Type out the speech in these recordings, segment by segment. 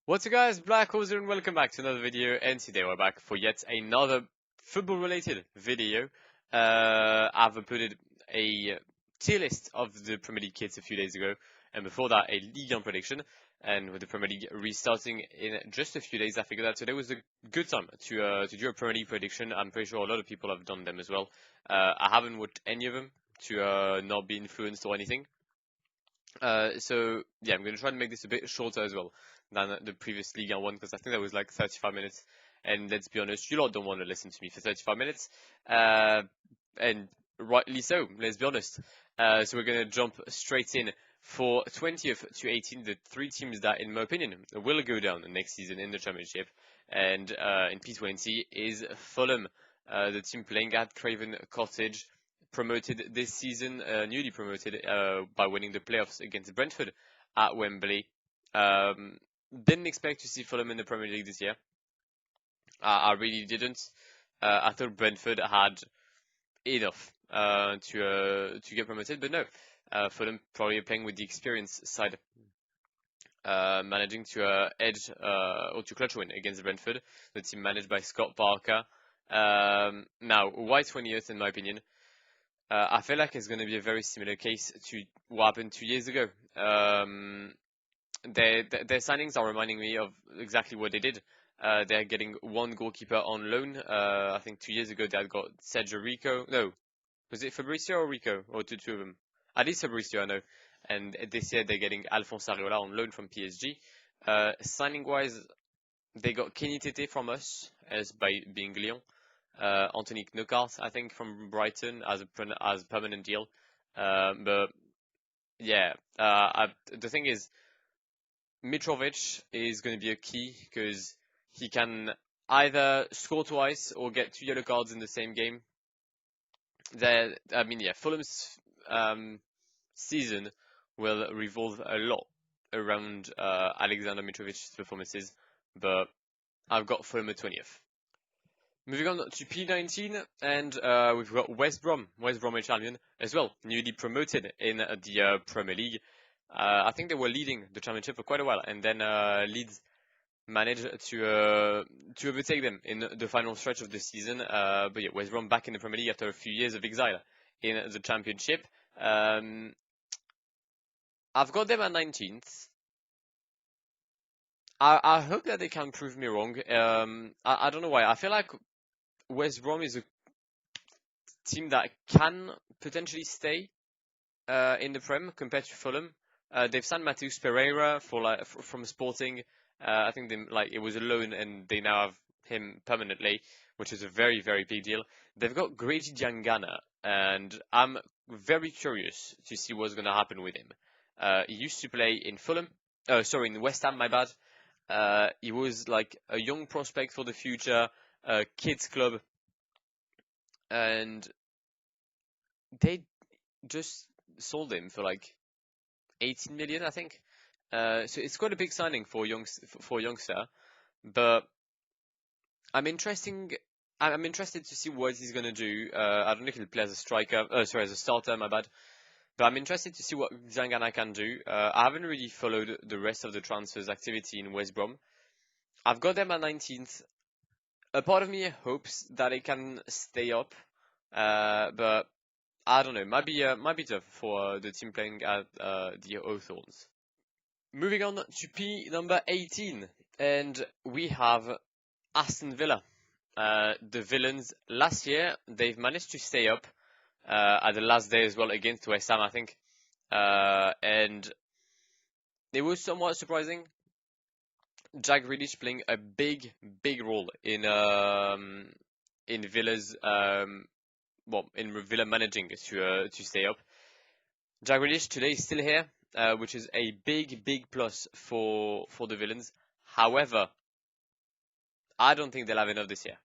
What's up guys, Black Horse here and welcome back to another video, and today we're back for yet another football related video. I've uploaded a tier list of the Premier League kits a few days ago, and before that a Ligue 1 prediction, and with the Premier League restarting in just a few days, I figured that today was a good time to do a Premier League prediction. I'm pretty sure a lot of people have done them as well. I haven't watched any of them to not be influenced or anything. So yeah, I'm going to try and make this a bit shorter as well than the previous Ligue 1 because I think that was like 35 minutes. And let's be honest, you lot don't want to listen to me for 35 minutes. And rightly so, let's be honest. So we're going to jump straight in for 20th to 18th, the three teams that, in my opinion, will go down next season in the Championship. And in P20 is Fulham, the team playing at Craven Cottage, promoted this season, newly promoted by winning the playoffs against Brentford at Wembley. Didn't expect to see Fulham in the Premier League this year. I really didn't. I thought Brentford had enough to get promoted, but no. Fulham probably playing with the experience side, managing to edge or to clutch win against Brentford, the team managed by Scott Parker. Now, why 20th in my opinion? I feel like it's going to be a very similar case to what happened 2 years ago. Their signings are reminding me of exactly what they did. They're getting one goalkeeper on loan. I think 2 years ago they had got Sergio Rico. No, was it Fabricio or Rico? Or two of them? At least Fabricio, I know. And this year they're getting Alphonse Areola on loan from PSG. Signing wise, they got Kenny Tete from us as by being Lyon. Anthony Knockaert, I think, from Brighton as a permanent deal. But yeah, the thing is, Mitrovic is going to be a key because he can either score twice or get 2 yellow cards in the same game. Fulham's season will revolve a lot around Alexander Mitrovic's performances, but I've got Fulham at 20th. Moving on to P19, and we've got West Bromwich Albion as well, newly promoted in the Premier League. I think they were leading the Championship for quite a while, and then Leeds managed to overtake them in the final stretch of the season. But yeah, West Brom back in the Premier League after a few years of exile in the Championship. I've got them at 19th. I hope that they can prove me wrong. I don't know why. I feel like West Brom is a team that can potentially stay in the Prem compared to Fulham. They've signed Mateus Pereira from Sporting. I think it was a loan, and they now have him permanently, which is a very, very big deal. They've got Grady Diangana, and I'm very curious to see what's going to happen with him. He used to play in in West Ham, my bad. He was like a young prospect for the future, kids club, and they just sold him for like 18 million, I think. So it's quite a big signing for a youngster, but I'm interested to see what he's gonna do. I don't know if he'll play as a striker. As a starter, my bad. But I'm interested to see what Zangana can do. I haven't really followed the rest of the transfers activity in West Brom. I've got them at 19th. A part of me hopes that they can stay up, but I don't know. Might be tough for the team playing at the Hawthorns. Moving on to P number 18, and we have Aston Villa. The villains last year, they've managed to stay up at the last day as well against West Ham, I think. And it was somewhat surprising. Jack Grealish playing a big role in Villa's in Villa managing to stay up. Jack Grealish today is still here, which is a big plus for the villains. However, I don't think they'll have enough this year.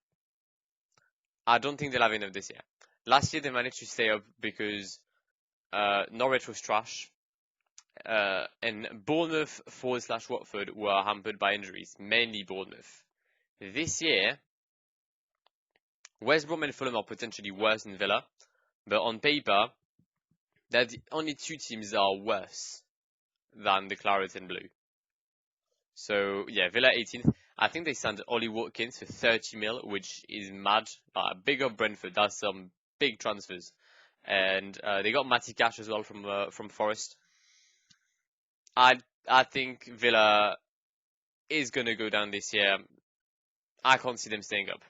Last year they managed to stay up because Norwich was trash, and Bournemouth / Watford were hampered by injuries, mainly Bournemouth. This year, West Brom and Fulham are potentially worse than Villa, but on paper, they're the only two teams that are worse than the Claret and Blue. So yeah, Villa 18th. I think they signed Ollie Watkins for 30 mil, which is mad. Big up Brentford. That's some big transfers. And they got Matty Cash as well from Forest. I think Villa is gonna go down this year. I can't see them staying up.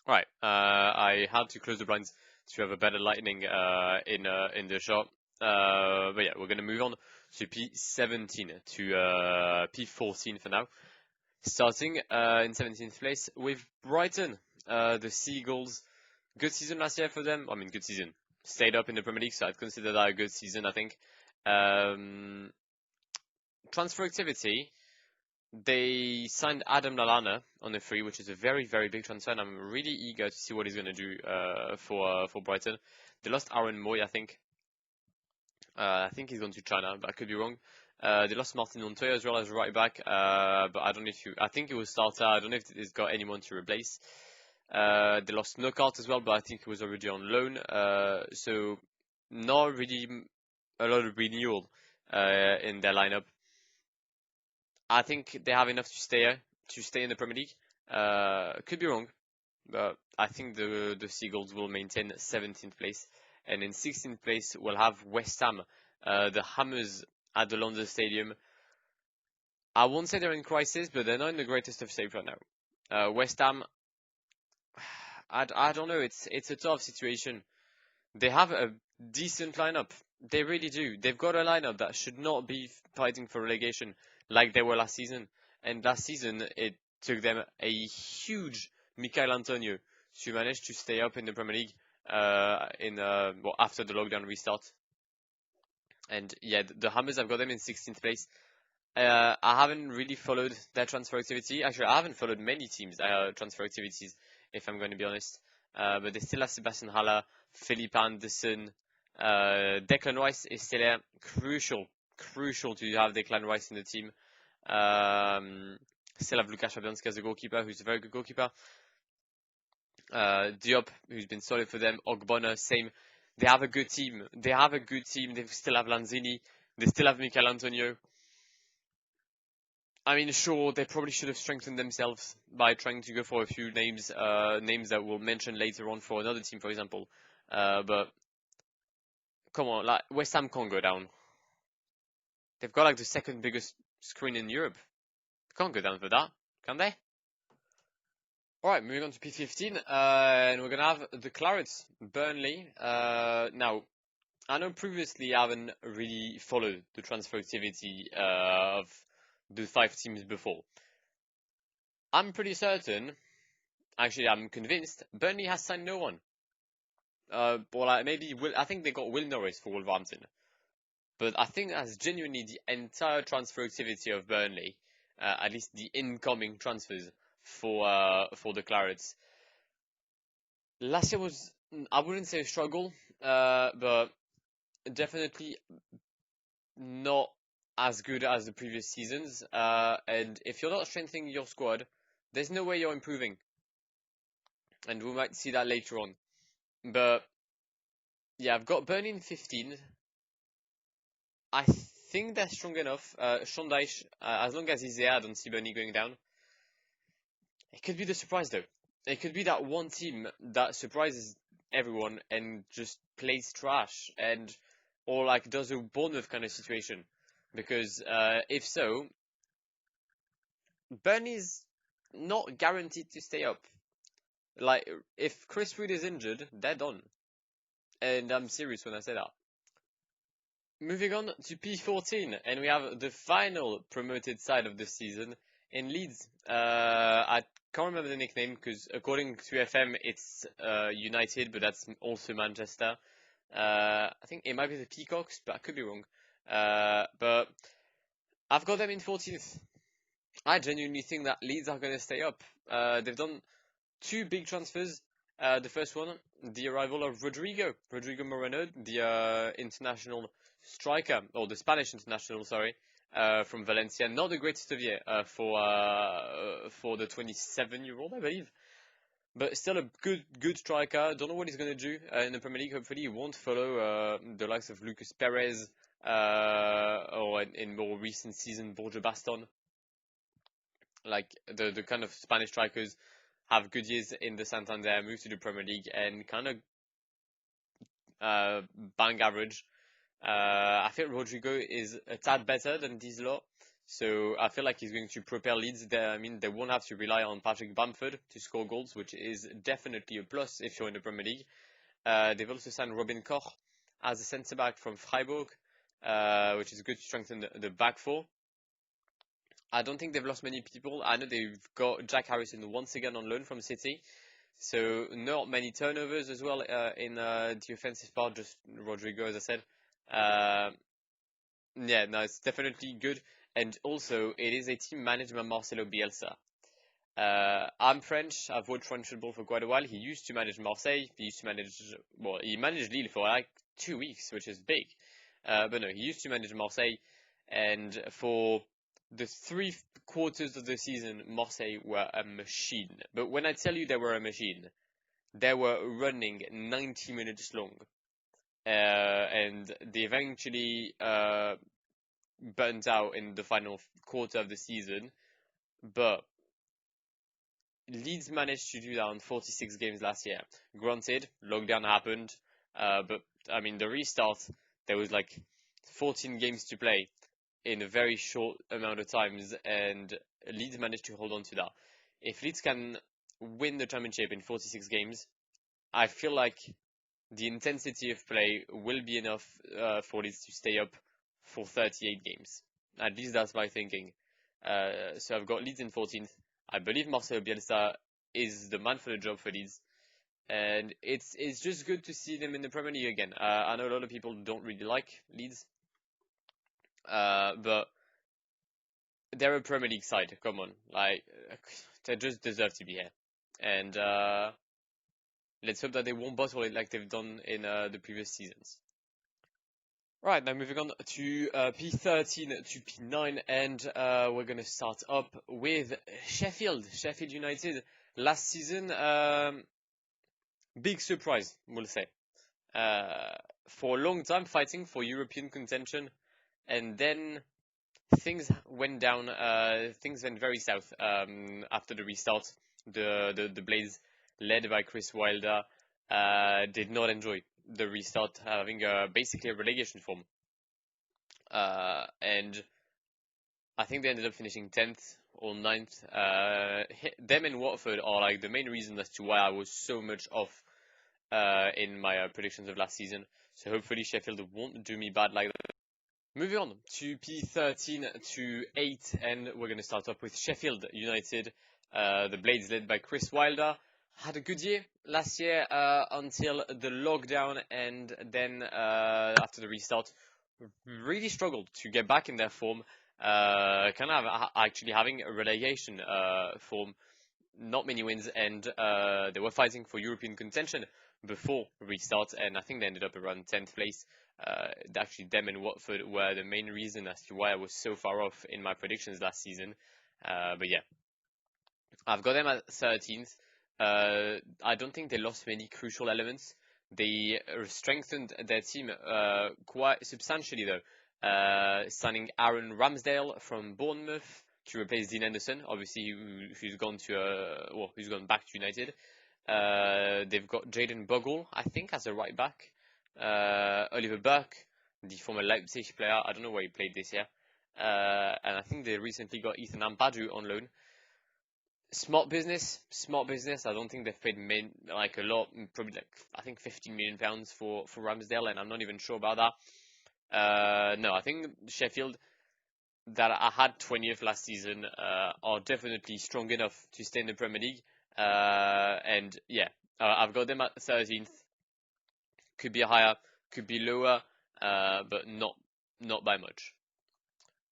Right. I had to close the blinds to have a better lighting in the shot. But yeah, we're gonna move on to P17 to P14 for now. Starting in 17th place with Brighton. The Seagulls, good season last year for them. I mean, good season. Stayed up in the Premier League, so I'd consider that a good season, I think. Transfer activity. They signed Adam Lallana on a free, which is a very, very big transfer, and I'm really eager to see what he's going to do for Brighton. They lost Aaron Moy, I think. I think he's gone to China, but I could be wrong. They lost Martin Montoya as well as right back, but I don't know if I think he was starter. I don't know if he's got anyone to replace. They lost Knockout as well, but I think he was already on loan. So not really a lot of renewal in their lineup. I think they have enough to stay in the Premier League. Could be wrong, but I think the Seagulls will maintain 17th place, and in 16th place we'll have West Ham, the Hammers at the London Stadium. I won't say they're in crisis, but they're not in the greatest of shape right now. West Ham, I don't know. It's a tough situation. They have a decent lineup. They really do. They've got a lineup that should not be fighting for relegation like they were last season. And last season, it took them a huge Michail Antonio to manage to stay up in the Premier League after the lockdown restart. And yeah, the Hammers, I've got them in 16th place. I haven't really followed their transfer activity. Actually, I haven't followed many teams' transfer activities, if I'm going to be honest. But they still have Sebastian Haller, Philippe Anderson, Declan Rice is still there. Crucial to have Declan Rice in the team. Still have Lukasz Fabianski as a goalkeeper, who's a very good goalkeeper. Diop, who's been solid for them. Ogbonna, same. They have a good team. They still have Lanzini. They still have Michail Antonio. I mean, sure, they probably should have strengthened themselves by trying to go for a few names that we'll mention later on for another team, for example. But come on, like West Ham can't go down. They've got like the second biggest screen in Europe. They can't go down for that, can they? Alright, moving on to P15, and we're gonna have the Clarets, Burnley. Now, I know previously I haven't really followed the transfer activity of the 5 teams before. I'm pretty certain, actually I'm convinced, Burnley has signed no one. I think they got Will Norris for Wolverhampton. But I think that's genuinely the entire transfer activity of Burnley, at least the incoming transfers for the Clarets. Last year was, I wouldn't say a struggle, but definitely not as good as the previous seasons. And if you're not strengthening your squad, there's no way you're improving. And we might see that later on. But yeah, I've got Burnley in 15. I think they're strong enough. Sean Dyche, as long as he's there, I don't see Burnley going down. It could be the surprise though. It could be that one team that surprises everyone and just plays trash or like does a Bournemouth kind of situation. Because if so, Burnley's not guaranteed to stay up. Like if Chris Wood is injured, they're done. And I'm serious when I say that. Moving on to P14, and we have the final promoted side of the season in Leeds. I can't remember the nickname because according to FM it's United, but that's also Manchester. I think it might be the Peacocks, but I could be wrong. But I've got them in 14th. I genuinely think that Leeds are going to stay up. They've done 2 big transfers. The first one, the arrival of Rodrigo Moreno, the international striker, or the Spanish international, sorry, from Valencia. Not the greatest of year for the 27-year-old, I believe, but still a good striker. Don't know what he's going to do in the Premier League. Hopefully, he won't follow the likes of Lucas Perez or in more recent season, Borja Baston. Like the kind of Spanish strikers have good years in the Santander, move to the Premier League, and kind of bang average. I feel Rodrigo is a tad better than these lot, so I feel like he's going to propel Leeds there. I mean, they won't have to rely on Patrick Bamford to score goals, which is definitely a plus if you're in the Premier League. They've also signed Robin Koch as a centre-back from Freiburg, which is good to strengthen the back four. I don't think they've lost many people. I know they've got Jack Harrison once again on loan from City. So not many turnovers as well in the offensive part, just Rodrigo, as I said. Yeah, no, it's definitely good. And also, it is a team managed by Marcelo Bielsa. I'm French. I've watched French football for quite a while. He used to manage Marseille. He managed Lille for like 2 weeks, which is big. But no, he used to manage Marseille. And for the 3 quarters of the season, Marseille were a machine. But when I tell you they were a machine, they were running 90 minutes long. And they eventually burnt out in the final quarter of the season. But Leeds managed to do that on 46 games last year. Granted, lockdown happened, but I mean, the restart, there was like 14 games to play in a very short amount of times, and Leeds managed to hold on to that. If Leeds can win the championship in 46 games, I feel like the intensity of play will be enough for Leeds to stay up for 38 games. At least that's my thinking. So I've got Leeds in 14th. I believe Marcelo Bielsa is the man for the job for Leeds. And it's just good to see them in the Premier League again. I know a lot of people don't really like Leeds. But they're a Premier League side. Come on. Like, they just deserve to be here. And let's hope that they won't bottle it like they've done in the previous seasons. Right, now moving on to P13 to P9, and we're going to start up with Sheffield United. Last season, big surprise, we'll say. For a long time fighting for European contention, and then things went down, things went very south after the restart. The Blades, led by Chris Wilder, did not enjoy the restart, having basically a relegation form. And I think they ended up finishing 10th or 9th. Them and Watford are like the main reason as to why I was so much off in my predictions of last season. So hopefully Sheffield won't do me bad like that. Moving on to P13 to 8, and we're going to start off with Sheffield United. The Blades, led by Chris Wilder, had a good year last year until the lockdown, and then after the restart, really struggled to get back in their form. Kind of actually having a relegation form, not many wins, and they were fighting for European contention before restart, and I think they ended up around 10th place. Actually, them and Watford were the main reason as to why I was so far off in my predictions last season. But yeah, I've got them at 13th. I don't think they lost many crucial elements. They strengthened their team quite substantially, though, signing Aaron Ramsdale from Bournemouth to replace Dean Henderson, obviously who's gone back to United. They've got Jaden Bogle, I think, as a right back. Oliver Burke, the former Leipzig player, I don't know where he played this year. And I think they recently got Ethan Ampadu on loan. Smart business. I don't think they've paid like a lot, probably like I think £15 million for Ramsdale, and I'm not even sure about that. No, I think Sheffield, that I had 20th last season, are definitely strong enough to stay in the Premier League. And yeah, I've got them at 13th. Could be higher, could be lower, but not by much.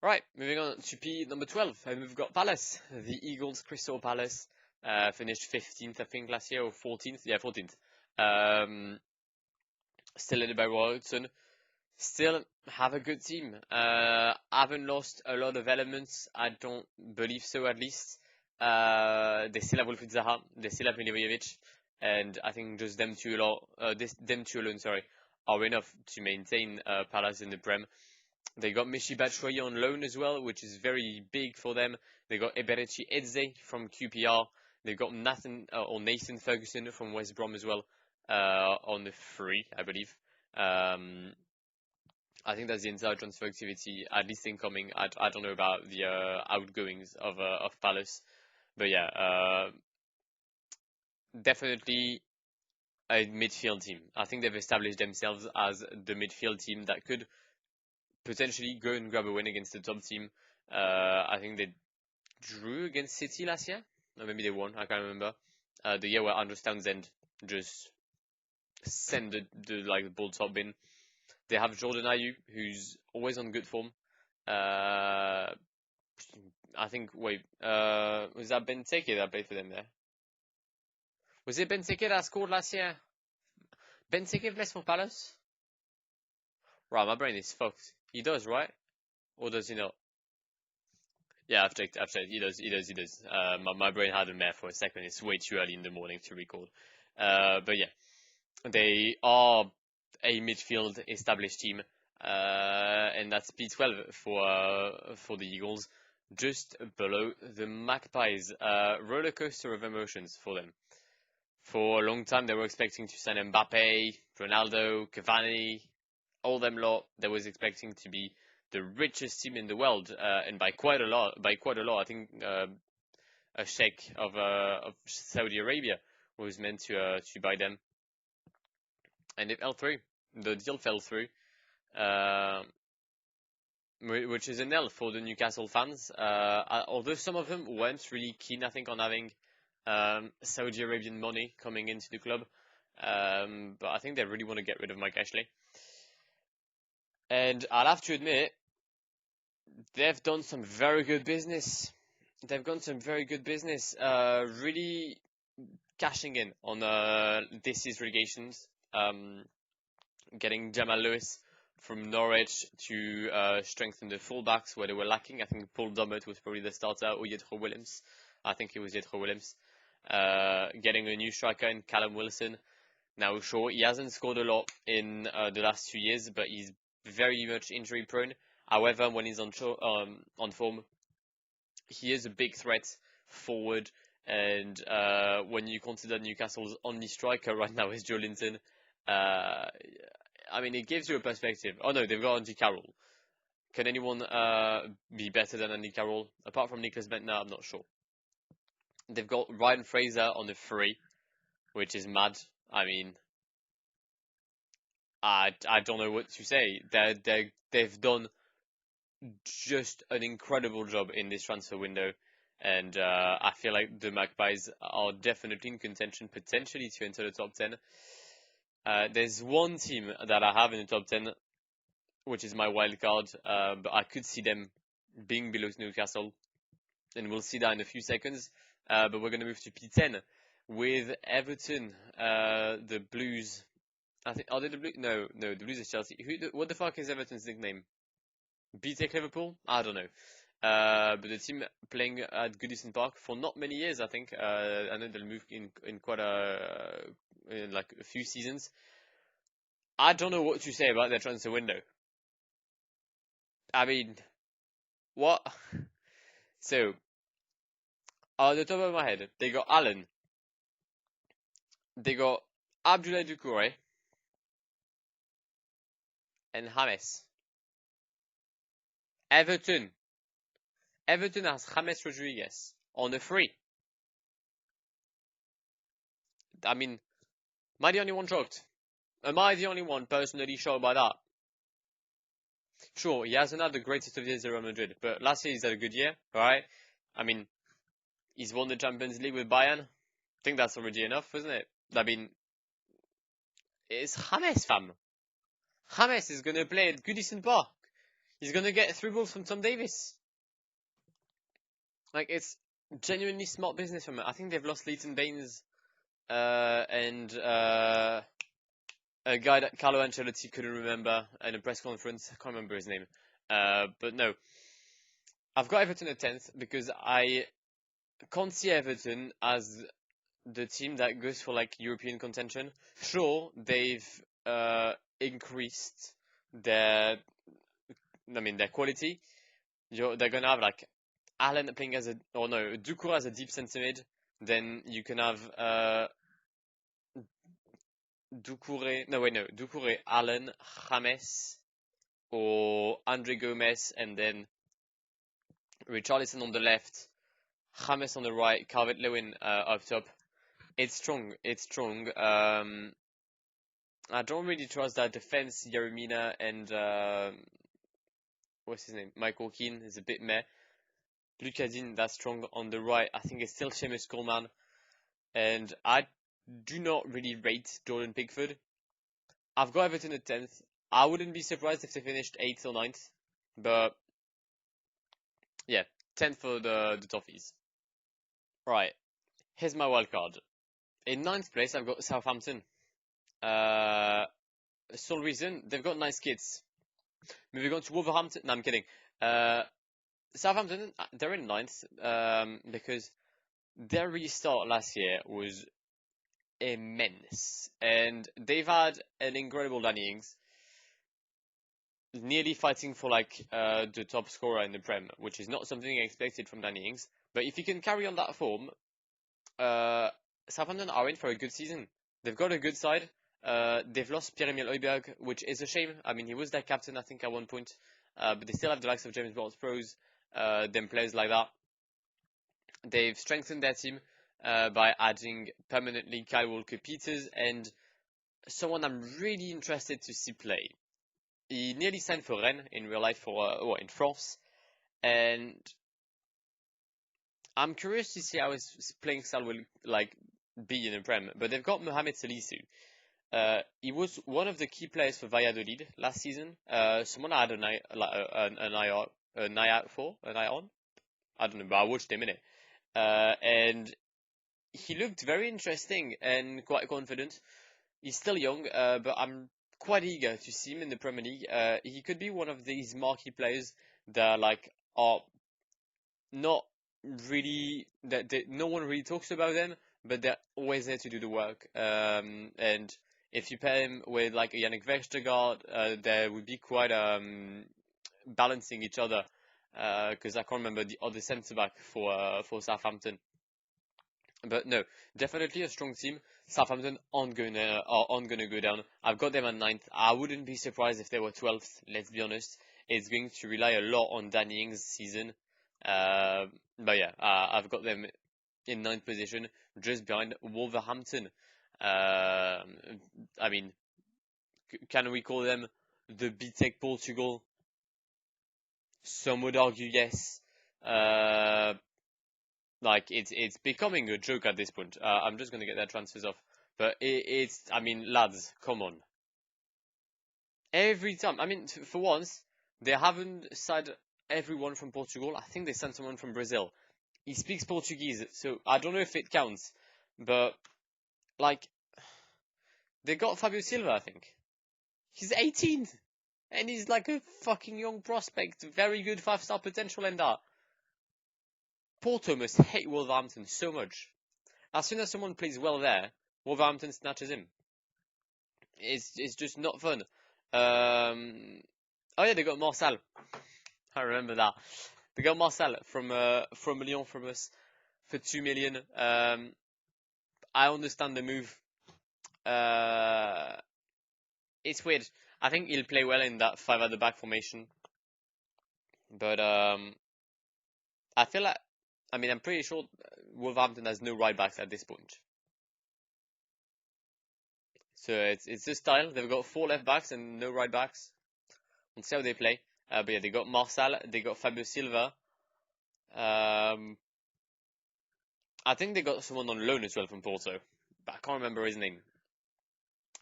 Right, moving on to P number 12, and we've got Palace, the Eagles, Crystal Palace, finished 15th, I think, last year, or 14th? Yeah, 14th. Still led by Roy Hodgson. Still have a good team. Haven't lost a lot of elements, I don't believe so, at least. They still have Wilfried Zaha, they still have Milivojevic, and I think just them two alone, are enough to maintain Palace in the Prem. They got Michy Batshuayi on loan as well, which is very big for them. They got Eberechi Eze from QPR. They've got Nathan Ferguson from West Brom as well, on the free, I believe. I think that's the entire transfer activity, at least incoming. I don't know about the outgoings of Palace, but yeah, definitely a midfield team. I think they've established themselves as the midfield team that could potentially go and grab a win against the top team. I think they drew against City last year, or maybe they won. I can't remember. The year where Andrew Townsend just sent the ball top bin. They have Jordan Ayew, who's always on good form. I think, was that Benteke that played for them there? Was it Benteke that scored last year? Benteke plays for Palace? Right, my brain is fucked. He does, right? Or does he not? Yeah, I've checked. He does. My brain had a mare for a second. It's way too early in the morning to record. But yeah, they are a midfield established team, and that's P12 for the Eagles, just below the Magpies. Roller coaster of emotions for them. For a long time, they were expecting to sign Mbappe, Ronaldo, Cavani, all them lot. They was expecting to be the richest team in the world, and by quite a lot. I think a sheikh of Saudi Arabia was meant to buy them, and it fell through. The deal fell through, which is an L for the Newcastle fans. Although some of them weren't really keen, I think, on having Saudi Arabian money coming into the club, but I think they really want to get rid of Mike Ashley. And I'll have to admit, they've done some very good business. Really cashing in on this year's relegations. Getting Jamal Lewis from Norwich to strengthen the fullbacks where they were lacking. I think Paul Dummett was probably the starter, or Yedro Williams. I think it was Yedro Williams. Getting a new striker in Callum Wilson. Now, sure, he hasn't scored a lot in the last 2 years, but he's very much injury prone. However, when he's on form, he is a big threat forward. And when you consider Newcastle's only striker right now is Joe Linton, I mean, it gives you a perspective. Oh no, they've got Andy Carroll. Can anyone be better than Andy Carroll? Apart from Nicholas Bentner, I'm not sure. They've got Ryan Fraser on the free, which is mad. I mean, I don't know what to say. They've done just an incredible job in this transfer window, and I feel like the Magpies are definitely in contention, potentially to enter the top 10. There's one team that I have in the top 10, which is my wild card, but I could see them being below Newcastle, and we'll see that in a few seconds. But we're going to move to P10 with Everton, the Blues. I think, are they the Blues? No, the Blues is Chelsea. What the fuck is Everton's nickname? BTEC Liverpool? I don't know. But the team playing at Goodison Park for not many years, I think. I know they'll move in quite in like a few seasons. I don't know what to say about their transfer window. I mean, what? So, on the top of my head, they got Allen. They got Abdoulaye Doucouré and James. Everton has James Rodriguez on a free. I mean, am I the only one shocked? Am I the only one personally shocked by that? Sure, he hasn't had the greatest of years at Real Madrid, but last year he's had a good year, right? I mean, he's won the Champions League with Bayern. I think that's already enough, isn't it? I mean, it's James, fam. James is going to play at Goodison Park. He's going to get 3 balls from Tom Davis. Like, it's genuinely smart business from him. I think they've lost Leighton Baines and a guy that Carlo Ancelotti couldn't remember in a press conference. I can't remember his name. But no. I've got Everton at 10th because I can't see Everton as the team that goes for like European contention. Sure, they've increased their I mean, their quality. They're gonna have like Allen playing as Doucouré as a deep centre mid. Then you can have Doucouré, Allen, James, or Andre Gomez, and then Richarlison on the left, James on the right, Calvert-Lewin up top. It's strong. It's strong. I don't really trust that defense. Yeremina and what's his name? Michael Keane is a bit meh. Lucadine, that's strong on the right. I think it's still Seamus Coleman, and I do not really rate Jordan Pickford. I've got Everton at 10th. I wouldn't be surprised if they finished 8th or 9th, but yeah, 10th for the Toffees. Right, here's my wild card. In 9th place, I've got Southampton. Sole reason, they've got nice kids. Moving on to Wolverhampton. No, I'm kidding. Southampton, they're in 9th because their restart last year was immense, and they've had an incredible Danny Ings, nearly fighting for like the top scorer in the Prem, which is not something I expected from Danny Ings. But if he can carry on that form, Southampton are in for a good season. They've got a good side. They've lost Pierre-Emile Højbjerg, which is a shame. I mean, he was their captain, I think, at one point. But they still have the likes of James Ward-Prowse, them players like that. They've strengthened their team by adding permanently Kyle Walker-Peters and someone I'm really interested to see play. He nearly signed for Rennes in real life in France, and I'm curious to see how his playing style will like be in the Prem. But they've got Mohamed Salisu. He was one of the key players for Valladolid last season. Someone I had an eye on. I don't know, but I watched him in it. And he looked very interesting and quite confident. He's still young, but I'm quite eager to see him in the Premier League. He could be one of these marquee players that like are not really no one really talks about them, but they're always there to do the work. And if you pair him with like a Yannick Vestergaard, they would be quite balancing each other. Because I can't remember the other centre back for Southampton. But no, definitely a strong team. Southampton aren't gonna go down. I've got them at 9th. I wouldn't be surprised if they were 12th. Let's be honest. It's going to rely a lot on Danny Ings' season. But yeah, I've got them in 9th position, just behind Wolverhampton. I mean, can we call them the BTEC Portugal? Some would argue yes. Like it's becoming a joke at this point. I'm just gonna get their transfers off, but I mean, lads, come on. Every time, I mean, for once, they haven't signed everyone from Portugal. I think they sent someone from Brazil. He speaks Portuguese, so I don't know if it counts, but like they got Fabio Silva, I think. He's 18, and he's like a fucking young prospect, very good 5-star potential and that. Porto must hate Wolverhampton so much. As soon as someone plays well there, Wolverhampton snatches him. It's just not fun. Oh yeah, they got Marcel. I remember that. They got Marcel from Lyon from us for 2 million. I understand the move. It's weird. I think he'll play well in that 5 at the back formation. But I feel like, I mean, I'm pretty sure Wolverhampton has no right backs at this point. So it's this style. They've got 4 left backs and no right backs. We'll see how they play. But yeah, they got Marcel, they got Fabio Silva. I think they got someone on loan as well from Porto, but I can't remember his name.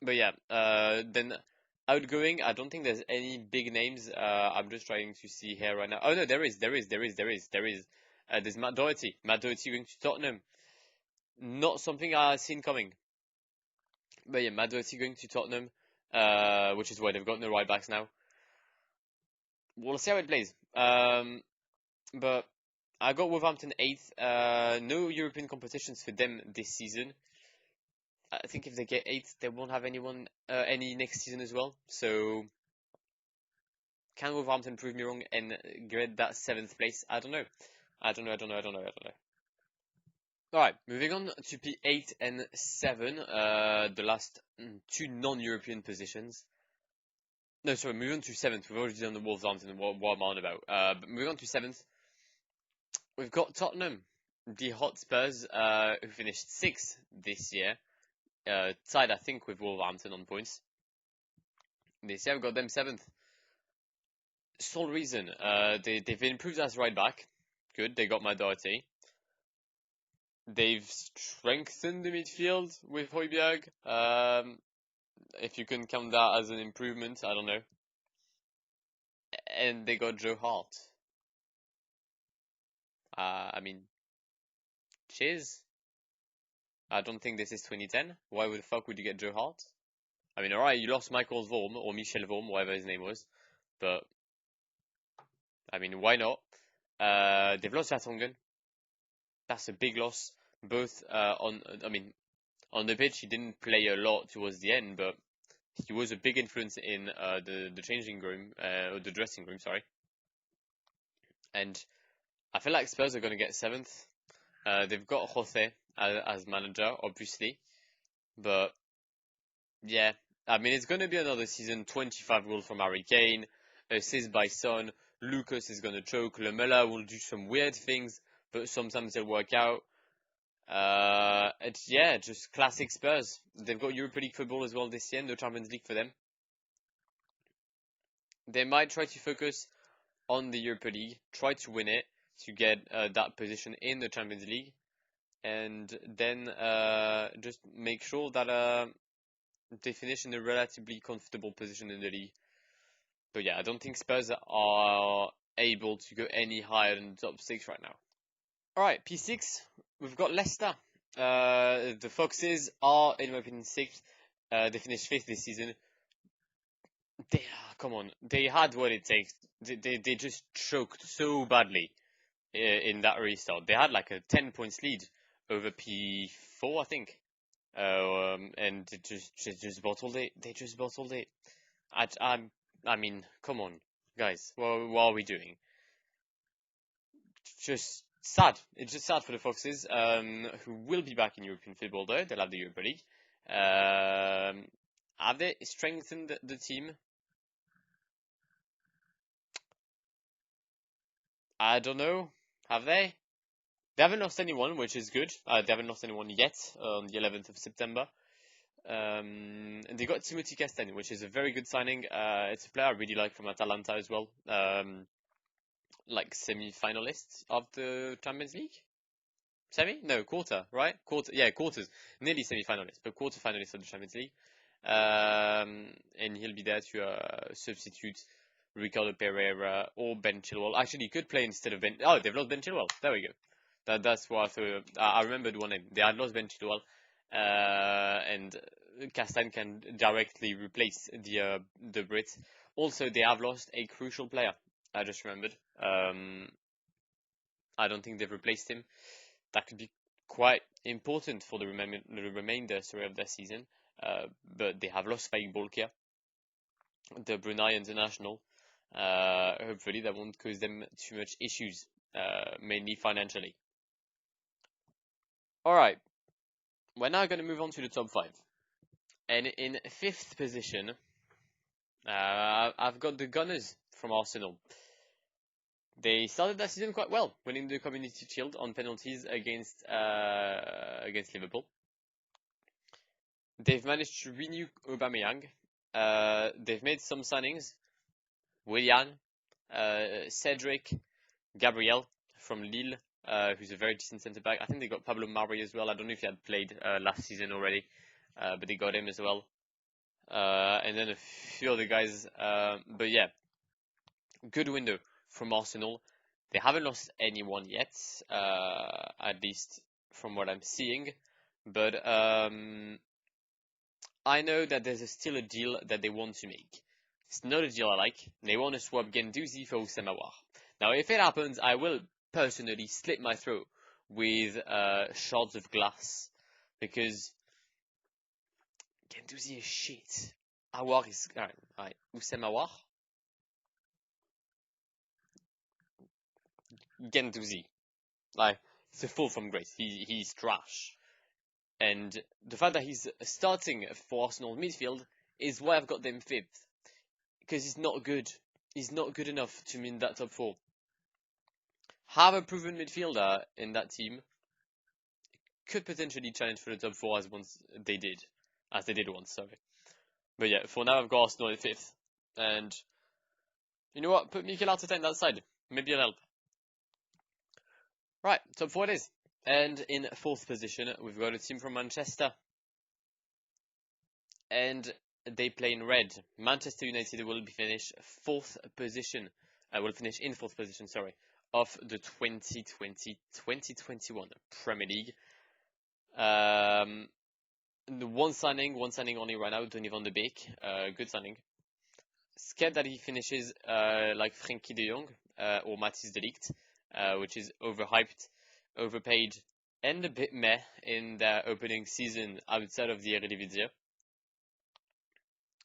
But yeah, then outgoing, I don't think there's any big names. I'm just trying to see here right now. Oh no, there is. There's Matt Doherty. Matt Doherty going to Tottenham. Not something I've seen coming. But yeah, Matt Doherty going to Tottenham, which is why they've got no right backs now. We'll see how it plays. But I got Wolverhampton 8th. No European competitions for them this season. I think if they get 8th, they won't have any next season as well. So Can Wolverhampton prove me wrong and get that 7th place? I don't know. I don't know. Alright, moving on to P8 and 7, the last 2 non-European positions. No, sorry, moving on to 7th. We've already done the Wolverhampton and what I'm on about. But moving on to 7th, we've got Tottenham, the Hotspurs, who finished 6th this year, tied, I think, with Wolverhampton on points. This year, we've got them 7th. Sole reason, they've improved as right back. Good, they got Doherty. They've strengthened the midfield with Højbjerg. If you can count that as an improvement, I don't know. And they got Joe Hart. I mean, cheers. I don't think this is 2010. Why the fuck would you get Joe Hart? I mean, alright, you lost Michael Vorm, or Michel Vorm, whatever his name was. But, I mean, why not? They've lost Vertonghen. That's a big loss. Both on the pitch, he didn't play a lot towards the end, but he was a big influence in the changing room, or the dressing room, sorry. And I feel like Spurs are going to get 7th. They've got Jose as manager, obviously. But, yeah, I mean, it's going to be another season. 25 goals from Harry Kane, assist by Son. Lucas is going to choke. Lamela will do some weird things, but sometimes they'll work out. Yeah, just classic Spurs. They've got Europa League football as well this year, no Champions League for them. They might try to focus on the Europa League, try to win it to get that position in the Champions League, and then just make sure that they finish in a relatively comfortable position in the league. But yeah, I don't think Spurs are able to go any higher than the top 6 right now. Alright, P6, we've got Leicester. The Foxes are, in my opinion, 6th. They finished 5th this season. Come on, they had what it takes. They just choked so badly in that restart. They had like a 10 points lead over P4, I think. And they just bottled it. They just bottled it. I mean, come on, guys. What are we doing? Just sad. It's just sad for the Foxes, who will be back in European football though. They'll have the Europa League. Have they strengthened the team? I don't know. Have they? They haven't lost anyone, which is good. They haven't lost anyone yet on the 11th of September. And they got Timothy Castagne, which is a very good signing. It's a player I really like from Atalanta as well. Like semi-finalists of the Champions League? Semi? No, quarter, right? Quarter, yeah, quarters. Nearly semi-finalists, but quarter-finalists of the Champions League. And he'll be there to substitute Ricardo Pereira or Ben Chilwell. Actually, he could play instead of Ben. Oh, they've lost Ben Chilwell. There we go. That's what I thought. I remembered one name. They had lost Ben Chilwell, and Castagne can directly replace the Brit. Also, they have lost a crucial player. I just remembered. I don't think they've replaced him. That could be quite important for the remainder of their season. But they have lost Faik Bolkia, the Brunei international. Hopefully that won't cause them too much issues, mainly financially. Alright, we're now going to move on to the top 5. And in 5th position, I've got the Gunners from Arsenal. They started that season quite well, winning the Community Shield on penalties against Liverpool. They've managed to renew Aubameyang. They've made some signings. Willian, Cedric, Gabriel from Lille, who's a very decent centre-back. I think they got Pablo Mari as well. I don't know if he had played last season already, but they got him as well. And then a few other guys. But yeah, good window from Arsenal. They haven't lost anyone yet, at least from what I'm seeing. But I know that there's still a deal that they want to make. It's not a deal I like. They want to swap Guendouzi for Houssem Aouar. Now, if it happens, I will personally slit my throat with shards of glass, because Guendouzi is shit. Aouar is... Alright, Houssem Aouar? Gendouzi. Like, it's a fall from grace. He's trash. And the fact that he's starting for Arsenal midfield is why I've got them 5th. Because he's not good. He's not good enough to mean that top 4. Have a proven midfielder in that team. Could potentially challenge for the top 4 as they did once, sorry. But yeah, for now I've got Arsenal in 5th. And you know what? Put Mikel Arteta in that side. Maybe it'll help. Right, top 4 it is. And in 4th position, we've got a team from Manchester. And they play in red. Manchester United will finish 4th position. Will finish in 4th position, sorry, of the 2020-2021 Premier League. The one signing only right now, Donny van de Beek. Good signing. Scared that he finishes like Frenkie de Jong or Matthijs de Ligt, which is overhyped, overpaid, and a bit meh in their opening season outside of the Eredivisie.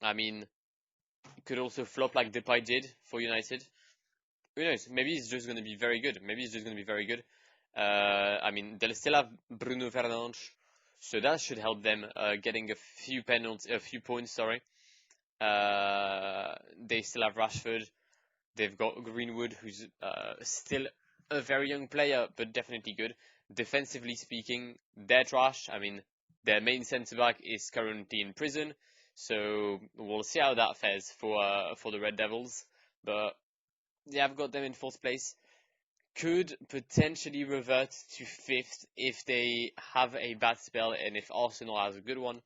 I mean, it could also flop like Depay did for United. Who knows? Maybe he's just going to be very good. I mean, they'll still have Bruno Fernandes, so that should help them getting a few points. Sorry. They still have Rashford. They've got Greenwood, who's still a very young player, but definitely good. Defensively speaking, they're trash. I mean, their main centre-back is currently in prison, so we'll see how that fares for the Red Devils. But yeah, I've got them in 4th place. Could potentially revert to 5th if they have a bad spell and if Arsenal has a good one.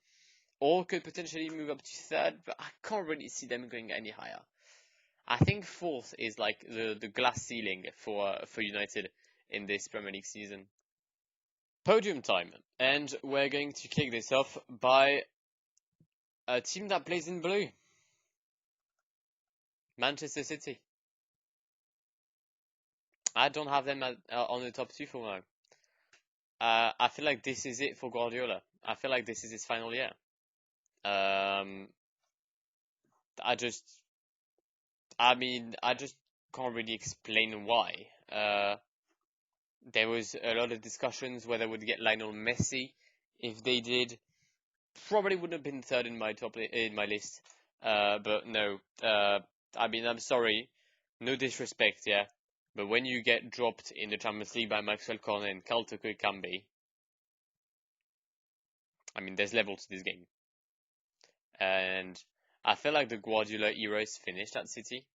Or could potentially move up to 3rd, but I can't really see them going any higher. I think 4th is like the glass ceiling for United in this Premier League season. Podium time, and we're going to kick this off by a team that plays in blue. Manchester City. I don't have them on the top 2 for now. I feel like this is it for Guardiola. I feel like this is his final year. I just can't really explain why. There was a lot of discussions whether they would get Lionel Messi. If they did, probably wouldn't have been 3rd in my list. But no. I mean, I'm sorry, no disrespect, yeah. But when you get dropped in the Champions League by Maxwell Cornet and Carl Toko Ekambi, I mean, there's levels to this game. And I feel like the Guardiola era is finished at City.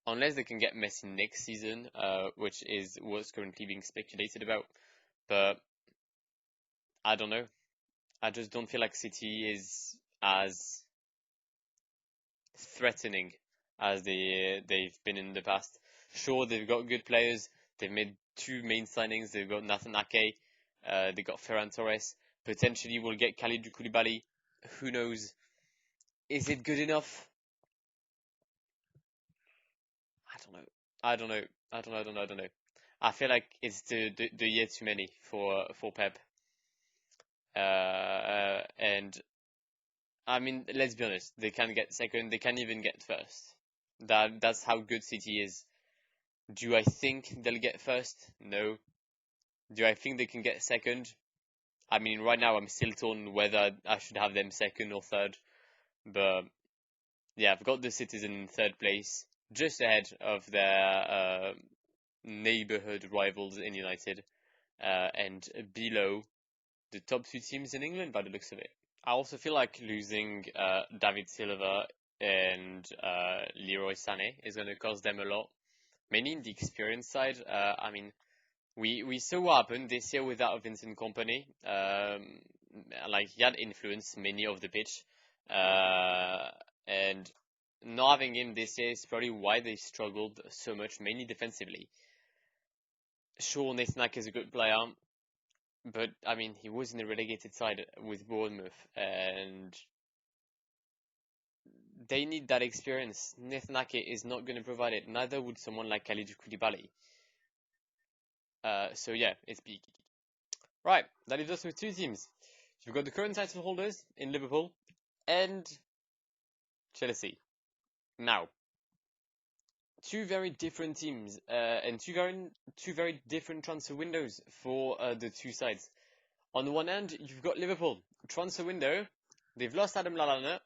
Unless they can get Messi next season, which is what's currently being speculated about. But I don't know. I just don't feel like City is as threatening as they've been in the past. Sure, they've got good players. They've made 2 main signings. They've got Nathan Ake. They got Ferran Torres. Potentially, we'll get Kalidou Koulibaly. Who knows? Is it good enough? I don't know. I feel like it's the year too many for Pep. And I mean, let's be honest. They can get 2nd. They can even get 1st. That's how good City is. Do I think they'll get 1st? No. Do I think they can get 2nd? I mean, right now I'm still torn whether I should have them 2nd or 3rd. But yeah, I've got the Citizen in 3rd place, just ahead of their neighbourhood rivals in United, and below the top 2 teams in England by the looks of it. I also feel like losing David Silva and Leroy Sané is going to cost them a lot, mainly in the experience side. I mean, we saw what happened this year without Vincent Kompany. Like, he had influence many of the pitch, and not having him this year is probably why they struggled so much, mainly defensively. Sure, Nathan Ake is a good player, but I mean, he was in a relegated side with Bournemouth, and they need that experience. Nathan Ake is not going to provide it. Neither would someone like Kalidou Koulibaly. So yeah, it's big. Right, that leaves us with 2 teams. You've got the current title holders in Liverpool and Chelsea. Now, two very different teams and two very different transfer windows for the two sides. On the one hand, you've got Liverpool transfer window. They've lost Adam Lallana,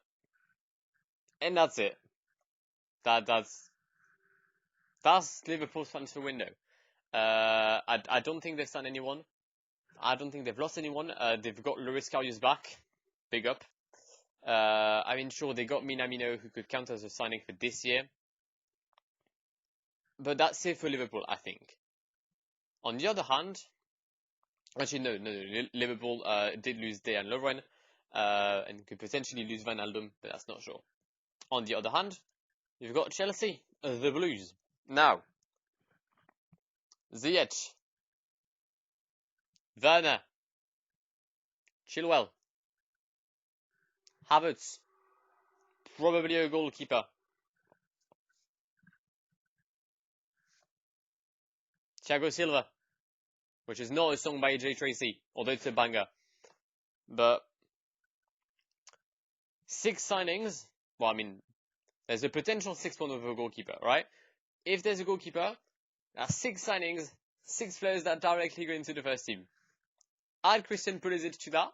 and that's it. That's Liverpool's transfer window. I don't think they've signed anyone. I don't think they've lost anyone. They've got Loris Karius back. Big up. I mean, sure, they got Minamino, who could count as a signing for this year. But that's it for Liverpool, I think. On the other hand, actually, no. Liverpool did lose Dejan Lovren and could potentially lose Wijnaldum, but that's not sure. On the other hand, you've got Chelsea, the Blues. Now, Ziyech, Werner, Chilwell, Havertz, probably a goalkeeper, Thiago Silva, which is not a song by Jay Tracy, although it's a banger. But 6 signings, well, I mean, there's a potential 6 one of a goalkeeper, right? If there's a goalkeeper, that's 6 signings, 6 players that directly go into the first team. Add Christian Pulisic to that.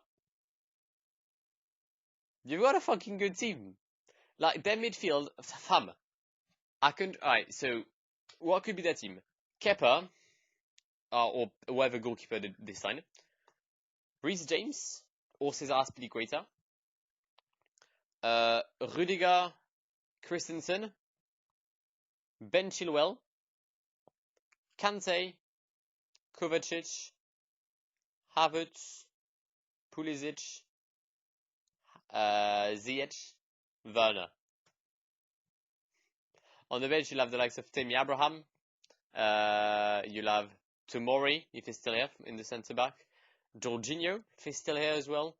You've got a fucking good team. Like, their midfield, fam. Alright, so, what could be their team? Kepa, or whoever goalkeeper they sign. Reece James, or Cesar Azpilicueta. Rudiger, Christensen, Ben Chilwell, Kante, Kovacic, Havertz, Pulisic, Ziyech, Werner. On the bench, you'll have the likes of Tammy Abraham. You'll have Tomori, if he's still here, in the centre back. Jorginho, if he's still here as well.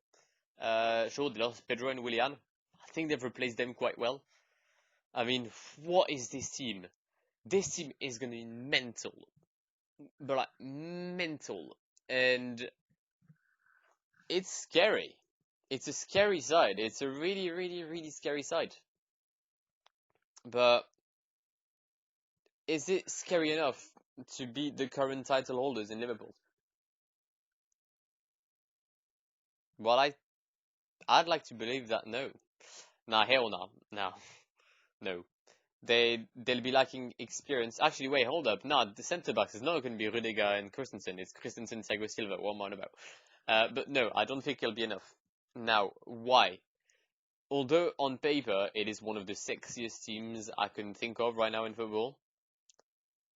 Sure, they lost Pedro and Willian. I think they've replaced them quite well. I mean, what is this team? This team is going to be mental. But like, mental. And it's scary. It's a scary side. It's a really, really, really scary side. But is it scary enough to beat the current title holders in Liverpool? Well, I'd like to believe that no. Nah, hell no. No. They'll be lacking experience. Actually, wait, hold up. Nah, the centre backs is not going to be Rudiger and Christensen. It's Christensen, Thiago Silva. What am I on about? But no, I don't think it'll be enough. Now, why? Although on paper it is one of the sexiest teams I can think of right now in football,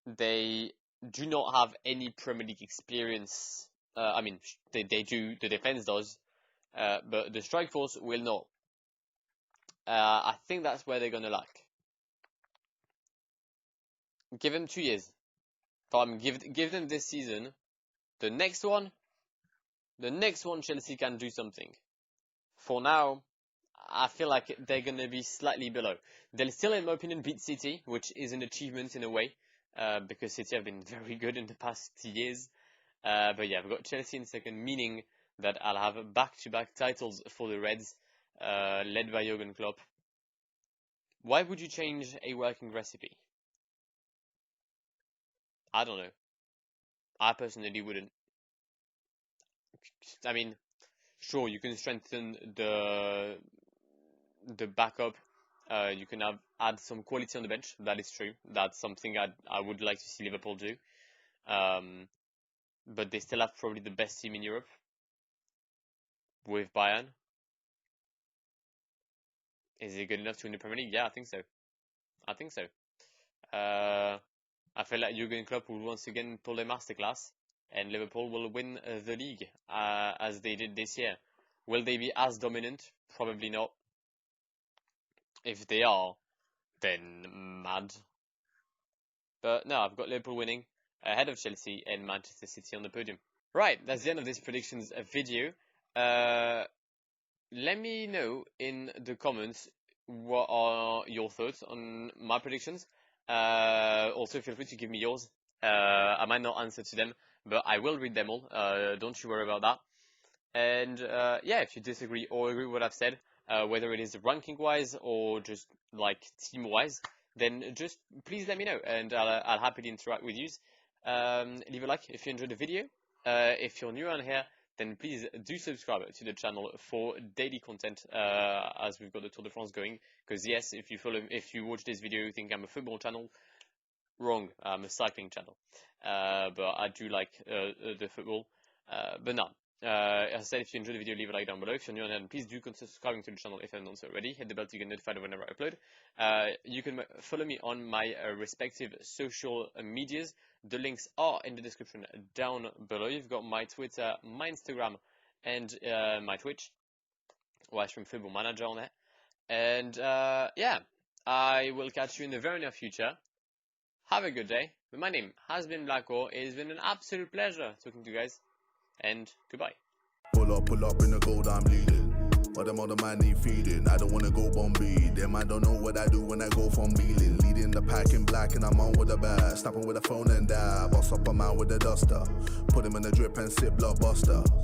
they do not have any Premier League experience. I mean, they do. The defense does, but the strike force will not. I think that's where they're gonna lack. Give them 2 years. Give them this season. The next one, Chelsea can do something. For now, I feel like they're gonna be slightly below. They'll still, in my opinion, beat City, which is an achievement in a way, because City have been very good in the past years. But yeah, I've got Chelsea in second, meaning that I'll have back-to-back titles for the Reds, led by Jurgen Klopp. Why would you change a working recipe? I don't know. I personally wouldn't. I mean, sure, you can strengthen the backup. You can add some quality on the bench. That is true. That's something I would like to see Liverpool do. But they still have probably the best team in Europe with Bayern. Is it good enough to win the Premier League? Yeah, I think so. I feel like Jurgen Klopp will once again pull a masterclass, and Liverpool will win the league as they did this year. Will they be as dominant? Probably not. If they are, then mad. But no, I've got Liverpool winning ahead of Chelsea and Manchester City on the podium. Right, that's the end of this predictions video. Let me know in the comments what are your thoughts on my predictions. Also, feel free to give me yours. I might not answer to them, but I will read them all. Don't you worry about that. And yeah, if you disagree or agree with what I've said, whether it is ranking-wise or just like team-wise, then just please let me know, and I'll happily interact with you. Leave a like if you enjoyed the video. If you're new on here, then please do subscribe to the channel for daily content, as we've got the Tour de France going. Because yes, if you watch this video, you think I'm a football channel. Wrong, I'm a cycling channel. But I do like the football. But no. As I said, if you enjoyed the video, leave a like down below. If you're new on here, please do consider subscribing to the channel if you haven't done so already. Hit the bell to get notified whenever I upload. You can follow me on my respective social medias. The links are in the description down below. You've got my Twitter, my Instagram, and my Twitch, where I stream Football Manager on there. And yeah, I will catch you in the very near future. Have a good day. But my name has been Blacko. It has been an absolute pleasure talking to you guys. And goodbye. Pull up in the gold, I'm leading. But them other man need feeding. I don't wanna go Bombay. Them I don't know what I do when I go from Beeling. Leading the pack in black and I'm on with the bat. Snapping with a phone and dab. Boss up a man with a duster. Put him in the drip and sit blockbuster.